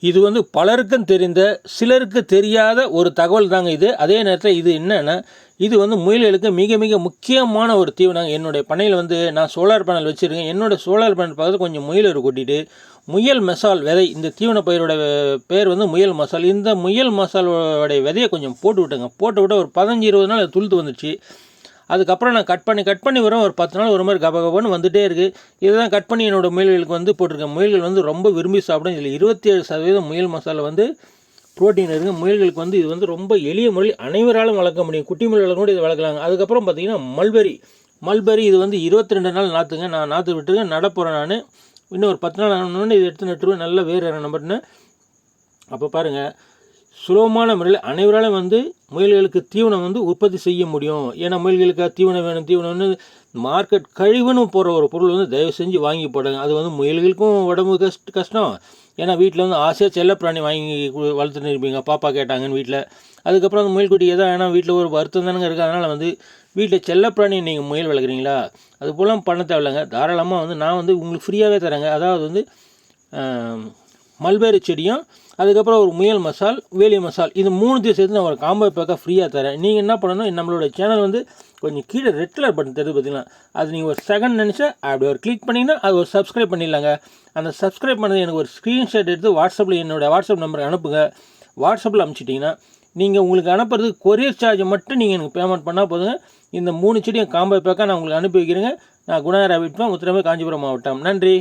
இது வந்து பலருக்கும் தெரிந்த சிலருக்கு தெரியாத ஒரு தகவல் தாங்க இது. அதே நேரத்தில் இது என்னென்னா, இது வந்து முயல்களுக்கு மிக மிக முக்கியமான ஒரு தீவனம். என்னுடைய பண்ணையில் வந்து நான் சோலார் பேனல் வச்சுருக்கேன். என்னோடய சோலார் பேனல் பக்கத்தில் கொஞ்சம் முயல் கொட்டிட்டு முயல் மசால் விதை, இந்த தீவன பயிரோட பேர் வந்து முயல் மசால். இந்த முயல் மசாலோடைய விதையை கொஞ்சம் போட்டு விட்டேங்க. போட்டு விட்டு ஒரு 15-20 நாள் அது துளுத்து வந்துச்சு. அதுக்கப்புறம் நான் கட் பண்ணி வரும். ஒரு 10 நாள் ஒரு மாதிரி கபகபன்னு வந்துகிட்டே இருக்குது. இதை தான் கட் பண்ணி என்னோடய முயல்களுக்கு வந்து போட்டிருக்கேன். முயல்கள் வந்து ரொம்ப விரும்பி சாப்பிடும். இதில் 27% முயல் மசாலா வந்து புரோட்டீன் இருக்குது. முயல்களுக்கு வந்து இது வந்து ரொம்ப எளிய முறையில் அனைவராலும் வளர்க்க முடியும். குட்டி முயல்களை கூட இதை வளர்க்கலாங்க. அதுக்கப்புறம் பார்த்திங்கன்னா மல்பெரி இது வந்து 22 நாள் நாற்றுங்க. நான் நாற்று விட்டுருக்கேன், நடப்போகிறேன். நான் இன்னும் ஒரு 10 நாள் ஆனோடனே இதை எடுத்து நட்டுருவேன். நல்லா வேறு நம்பர்னு. அப்போ பாருங்கள், சுலபமான முறையில் அனைவராலும் வந்து முயல்களுக்கு தீவனம் வந்து உற்பத்தி செய்ய முடியும். ஏன்னா முயல்களுக்கு தீவனம் வேணும், தீவனம்னு மார்க்கெட் கழிவுன்னு போகிற ஒரு பொருள் வந்து தயவு செஞ்சு வாங்கி போடுங்க. அது வந்து முயல்களுக்கும் உடம்பு கஷ்டம். ஏன்னா வீட்டில் வந்து ஆசையாக செல்லப்பிராணி வாங்கி வளர்த்துன்னு இருப்பீங்க, பாப்பா கேட்டாங்கன்னு வீட்டில். அதுக்கப்புறம் அந்த முயல்குட்டி ஏதோ ஏன்னா வீட்டில் ஒரு வருத்தம் தானங்க இருக்குது. அதனால் வந்து வீட்டில் செல்லப்பிராணி நீங்கள் முயல் வளர்க்குறீங்களா, அது போலாம் பண்ண தேவையில்லைங்க. தாராளமாக வந்து நான் வந்து உங்களுக்கு ஃப்ரீயாகவே தரேங்க. அதாவது வந்து மல்பெரி செடியும், அதுக்கப்புறம் ஒரு முயல் மசால், வேலி மசால், இது 3த்தையும் சேர்த்து நான் ஒரு காம்போ பேக்காக ஃப்ரீயாக தரேன். நீங்கள் என்ன பண்ணணும், நம்மளோட சேனல் வந்து கொஞ்சம் கீழே ரெட் கலர் பட்டன் தெரியுது பார்த்தீங்களா, அது நீங்கள் ஒரு செகண்ட் நினச்சா அப்படி ஒரு கிளிக் பண்ணிங்கன்னா அது ஒரு சப்ஸ்கிரைப் பண்ணிடலாங்க. அந்த சப்ஸ்கிரைப் பண்ணது எனக்கு ஒரு ஸ்க்ரீன்ஷாட் எடுத்து வாட்ஸ்அப்பில் என்னோடய வாட்ஸ்அப் நம்பருக்கு அனுப்புங்க. வாட்ஸ்அப்பில் அனுப்பிச்சிட்டிங்கன்னா நீங்கள் உங்களுக்கு அனுப்புறதுக்கு கொரியர் சார்ஜ் மட்டும் நீங்கள் எனக்கு பேமெண்ட் பண்ணால் போதுங்க. இந்த 3 செடியும் காம்போ பேக்காக நான் உங்களுக்கு அனுப்பி வைக்கிறேங்க. நான் குணா ராபிட் ஃபார்ம், உத்திரமே, காஞ்சிபுரம் மாவட்டம். நன்றி.